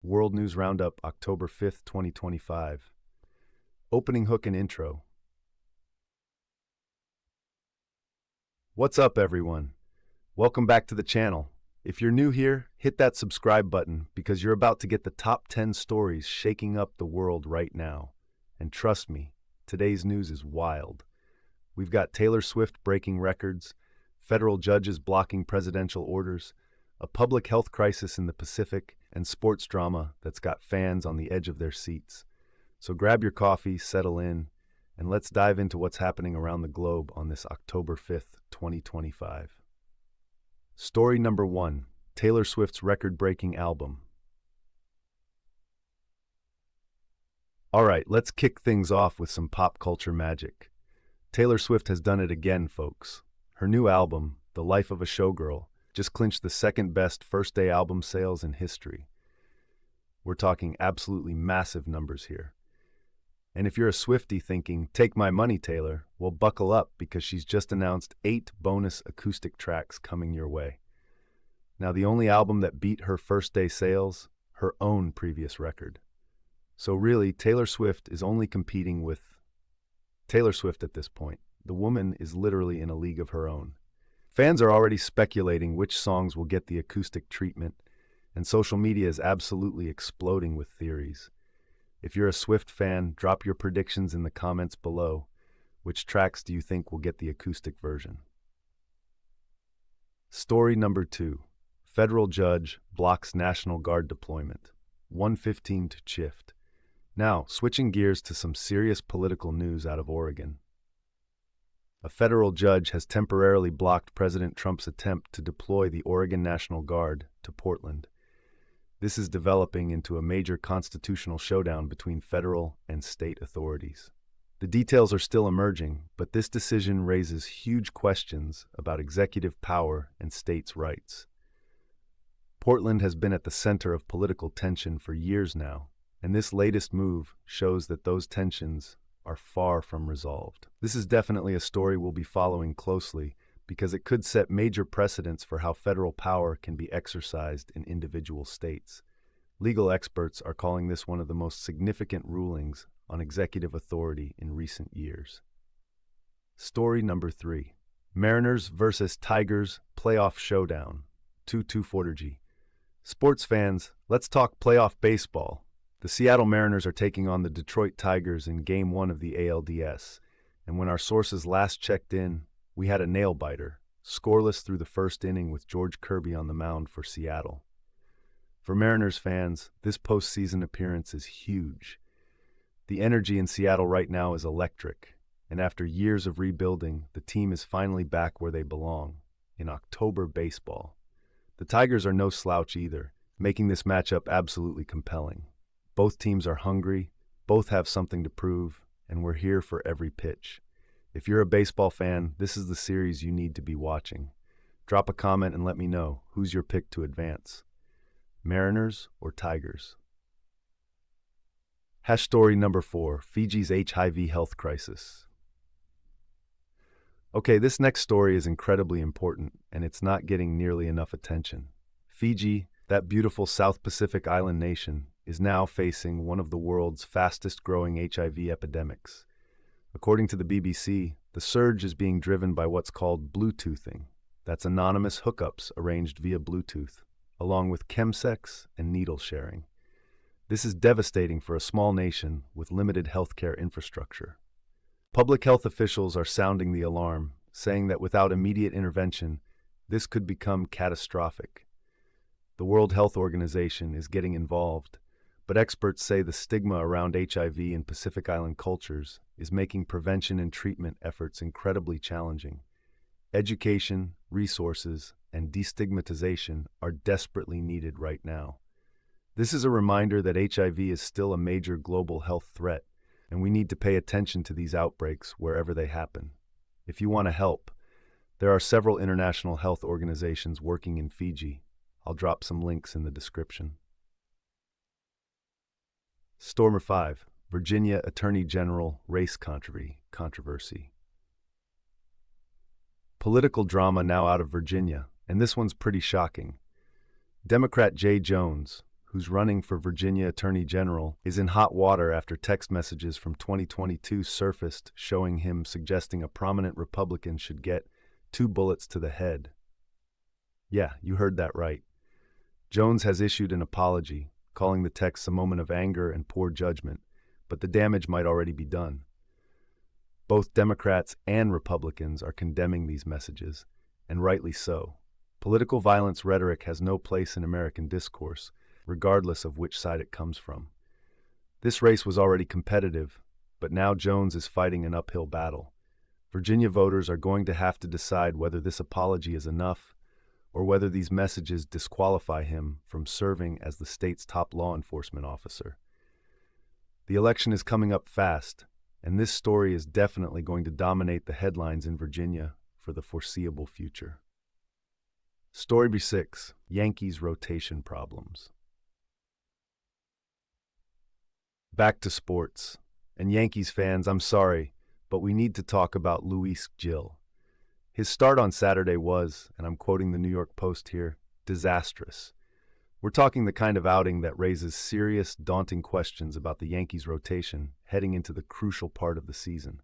World News Roundup, October 5th, 2025. Opening hook and intro. What's up, everyone? Welcome back to the channel. If you're new here, hit that subscribe button because you're about to get the top 10 stories shaking up the world right now. And trust me, today's news is wild. We've got Taylor Swift breaking records, federal judges blocking presidential orders, a public health crisis in the Pacific, and sports drama that's got fans on the edge of their seats. So grab your coffee, settle in, and let's dive into what's happening around the globe on this October 5th, 2025. Story number 1, Taylor Swift's record-breaking album. All right, let's kick things off with some pop culture magic. Taylor Swift has done it again, folks. Her new album, The Life of a Showgirl, just clinched the second-best first-day album sales in history. We're talking absolutely massive numbers here. And if you're a Swiftie thinking, take my money, Taylor, well, buckle up because she's just announced 8 bonus acoustic tracks coming your way. Now, the only album that beat her first-day sales, her own previous record. So really, Taylor Swift is only competing with Taylor Swift at this point. The woman is literally in a league of her own. Fans are already speculating which songs will get the acoustic treatment, and social media is absolutely exploding with theories. If you're a Swift fan, drop your predictions in the comments below. Which tracks do you think will get the acoustic version? Story number 2. Federal judge blocks National Guard deployment. 1:15 to shift. Now, switching gears to some serious political news out of Oregon. A federal judge has temporarily blocked President Trump's attempt to deploy the Oregon National Guard to Portland. This is developing into a major constitutional showdown between federal and state authorities. The details are still emerging, but this decision raises huge questions about executive power and states' rights. Portland has been at the center of political tension for years now, and this latest move shows that those tensions are far from resolved. This is definitely a story we'll be following closely because it could set major precedents for how federal power can be exercised in individual states. Legal experts are calling this one of the most significant rulings on executive authority in recent years. Story number 3. Mariners versus Tigers playoff showdown. 2-2 Fortergy. Sports fans, let's talk playoff baseball. The Seattle Mariners are taking on the Detroit Tigers in Game 1 of the ALDS, and when our sources last checked in, we had a nail-biter, scoreless through the first inning with George Kirby on the mound for Seattle. For Mariners fans, this postseason appearance is huge. The energy in Seattle right now is electric, and after years of rebuilding, the team is finally back where they belong, in October baseball. The Tigers are no slouch either, making this matchup absolutely compelling. Both teams are hungry, both have something to prove, and we're here for every pitch. If you're a baseball fan, this is the series you need to be watching. Drop a comment and let me know who's your pick to advance. Mariners or Tigers? Story number 4, Fiji's HIV health crisis. Okay, this next story is incredibly important, and it's not getting nearly enough attention. Fiji, that beautiful South Pacific island nation, is now facing one of the world's fastest-growing HIV epidemics. According to the BBC, the surge is being driven by what's called Bluetoothing. That's anonymous hookups arranged via Bluetooth, along with chemsex and needle sharing. This is devastating for a small nation with limited healthcare infrastructure. Public health officials are sounding the alarm, saying that without immediate intervention, this could become catastrophic. The World Health Organization is getting involved, but experts say the stigma around HIV in Pacific Island cultures is making prevention and treatment efforts incredibly challenging. Education, resources, and destigmatization are desperately needed right now. This is a reminder that HIV is still a major global health threat, and we need to pay attention to these outbreaks wherever they happen. If you want to help, there are several international health organizations working in Fiji. I'll drop some links in the description. Story 5. Virginia Attorney General race controversy. Political drama now out of Virginia, and this one's pretty shocking. Democrat Jay Jones, who's running for Virginia Attorney General, is in hot water after text messages from 2022 surfaced showing him suggesting a prominent Republican should get 2 bullets to the head. Yeah, you heard that right. Jones has issued an apology, calling the texts a moment of anger and poor judgment, but the damage might already be done. Both Democrats and Republicans are condemning these messages, and rightly so. Political violence rhetoric has no place in American discourse, regardless of which side it comes from. This race was already competitive, but now Jones is fighting an uphill battle. Virginia voters are going to have to decide whether this apology is enough or whether these messages disqualify him from serving as the state's top law enforcement officer. The election is coming up fast, and this story is definitely going to dominate the headlines in Virginia for the foreseeable future. Story 6: Yankees rotation problems. Back to sports. And Yankees fans, I'm sorry, but we need to talk about Luis Gil. His start on Saturday was, and I'm quoting the New York Post here, disastrous. We're talking the kind of outing that raises serious, daunting questions about the Yankees' rotation heading into the crucial part of the season.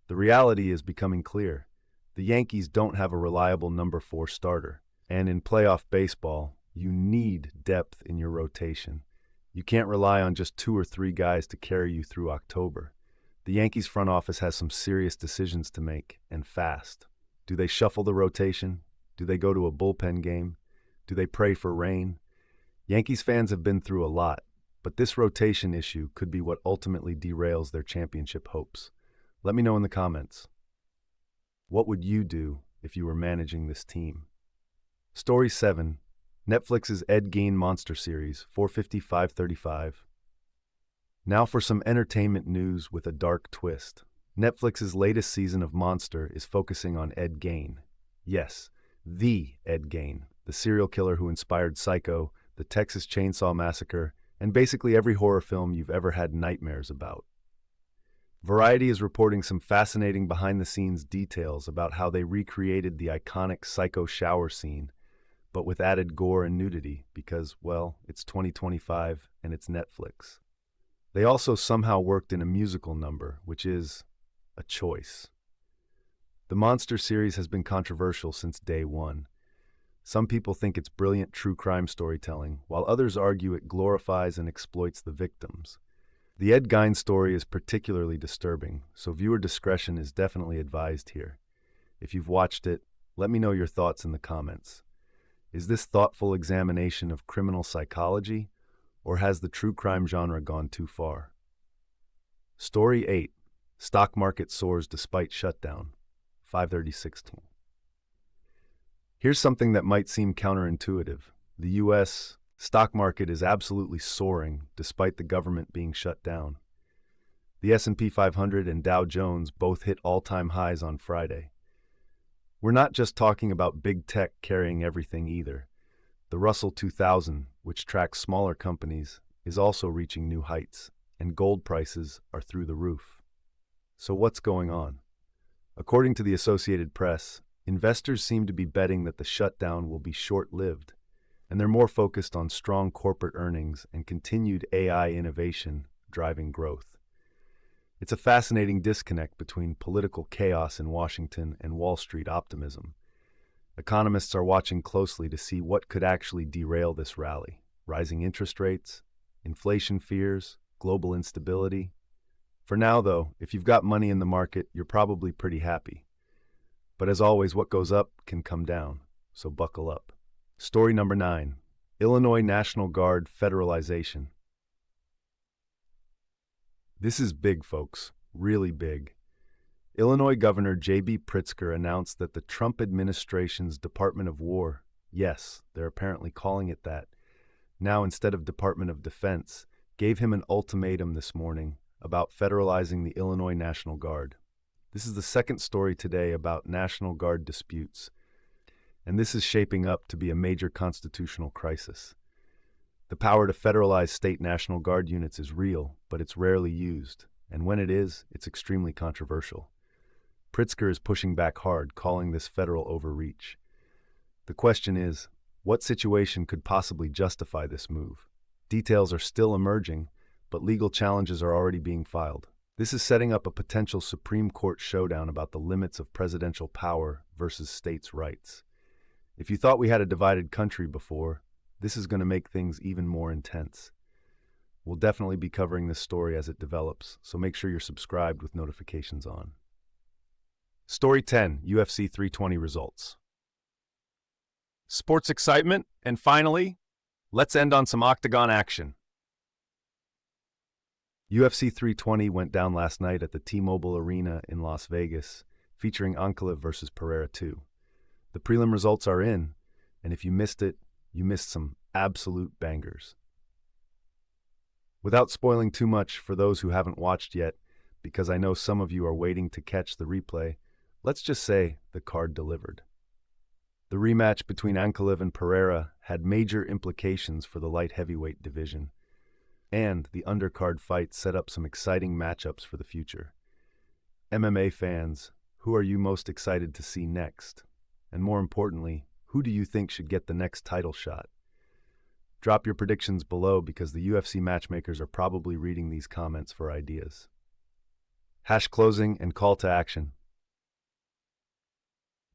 The reality is becoming clear. The Yankees don't have a reliable number 4 starter, and in playoff baseball, you need depth in your rotation. You can't rely on just 2 or 3 guys to carry you through October. The Yankees front office has some serious decisions to make, and fast. Do they shuffle the rotation? Do they go to a bullpen game? Do they pray for rain? Yankees fans have been through a lot, but this rotation issue could be what ultimately derails their championship hopes. Let me know in the comments. What would you do if you were managing this team? Story 7. Netflix's Ed Gein Monster Series, 450-535. Now for some entertainment news with a dark twist. Netflix's latest season of Monster is focusing on Ed Gein. Yes, the Ed Gein, the serial killer who inspired Psycho, the Texas Chainsaw Massacre, and basically every horror film you've ever had nightmares about. Variety is reporting some fascinating behind-the-scenes details about how they recreated the iconic Psycho shower scene, but with added gore and nudity because, well, it's 2025 and it's Netflix. They also somehow worked in a musical number, which is a choice. The Monster series has been controversial since day one. Some people think it's brilliant true crime storytelling, while others argue it glorifies and exploits the victims. The Ed Gein story is particularly disturbing, so viewer discretion is definitely advised here. If you've watched it, let me know your thoughts in the comments. Is this thoughtful examination of criminal psychology, or has the true crime genre gone too far? Story 8. Stock market soars despite shutdown, 5/30/16. Here's something that might seem counterintuitive. The U.S. stock market is absolutely soaring despite the government being shut down. The S&P 500 and Dow Jones both hit all-time highs on Friday. We're not just talking about big tech carrying everything either. The Russell 2000, which tracks smaller companies, is also reaching new heights, and gold prices are through the roof. So what's going on? According to the Associated Press, investors seem to be betting that the shutdown will be short-lived, and they're more focused on strong corporate earnings and continued AI innovation driving growth. It's a fascinating disconnect between political chaos in Washington and Wall Street optimism. Economists are watching closely to see what could actually derail this rally. Rising interest rates, inflation fears, global instability. For now, though, if you've got money in the market, you're probably pretty happy. But as always, what goes up can come down, so buckle up. Story number 9. Illinois National Guard Federalization. This is big, folks, really big. Illinois Governor J.B. Pritzker announced that the Trump administration's Department of War, yes, they're apparently calling it that, now instead of Department of Defense, gave him an ultimatum this morning about federalizing the Illinois National Guard. This is the second story today about National Guard disputes, and this is shaping up to be a major constitutional crisis. The power to federalize state National Guard units is real, but it's rarely used, and when it is, it's extremely controversial. Pritzker is pushing back hard, calling this federal overreach. The question is, what situation could possibly justify this move? Details are still emerging, but legal challenges are already being filed. This is setting up a potential Supreme Court showdown about the limits of presidential power versus states' rights. If you thought we had a divided country before, this is going to make things even more intense. We'll definitely be covering this story as it develops, so make sure you're subscribed with notifications on. Story 10, UFC 320 results. Sports excitement, and finally, let's end on some octagon action. UFC 320 went down last night at the T-Mobile Arena in Las Vegas, featuring Ankalaev versus Pereira 2. The prelim results are in, and if you missed it, you missed some absolute bangers. Without spoiling too much for those who haven't watched yet, because I know some of you are waiting to catch the replay, let's just say the card delivered. The rematch between Ankalaev and Pereira had major implications for the light heavyweight division, and the undercard fight set up some exciting matchups for the future. MMA fans, who are you most excited to see next? And more importantly, who do you think should get the next title shot? Drop your predictions below because the UFC matchmakers are probably reading these comments for ideas. Hash closing and call to action.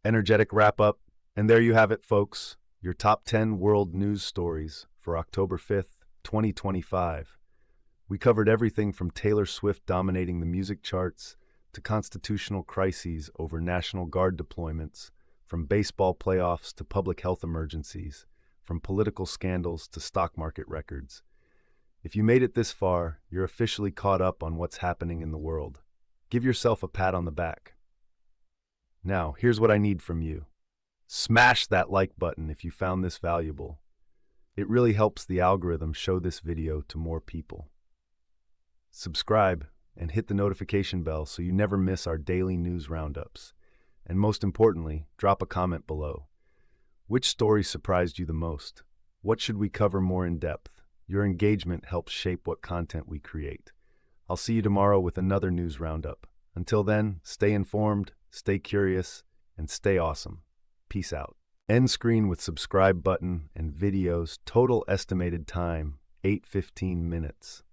Energetic wrap-up, and there you have it, folks, your top 10 world news stories for October 5th, 2025. We covered everything from Taylor Swift dominating the music charts to constitutional crises over National Guard deployments, from baseball playoffs to public health emergencies, from political scandals to stock market records. If you made it this far, you're officially caught up on what's happening in the world. Give yourself a pat on the back. Now, here's what I need from you. Smash that like button if you found this valuable. It really helps the algorithm show this video to more people. Subscribe and hit the notification bell so you never miss our daily news roundups. And most importantly, drop a comment below. Which story surprised you the most? What should we cover more in depth? Your engagement helps shape what content we create. I'll see you tomorrow with another news roundup. Until then, stay informed, stay curious, and stay awesome. Peace out. End screen with subscribe button and videos. Total estimated time, 8:15 minutes.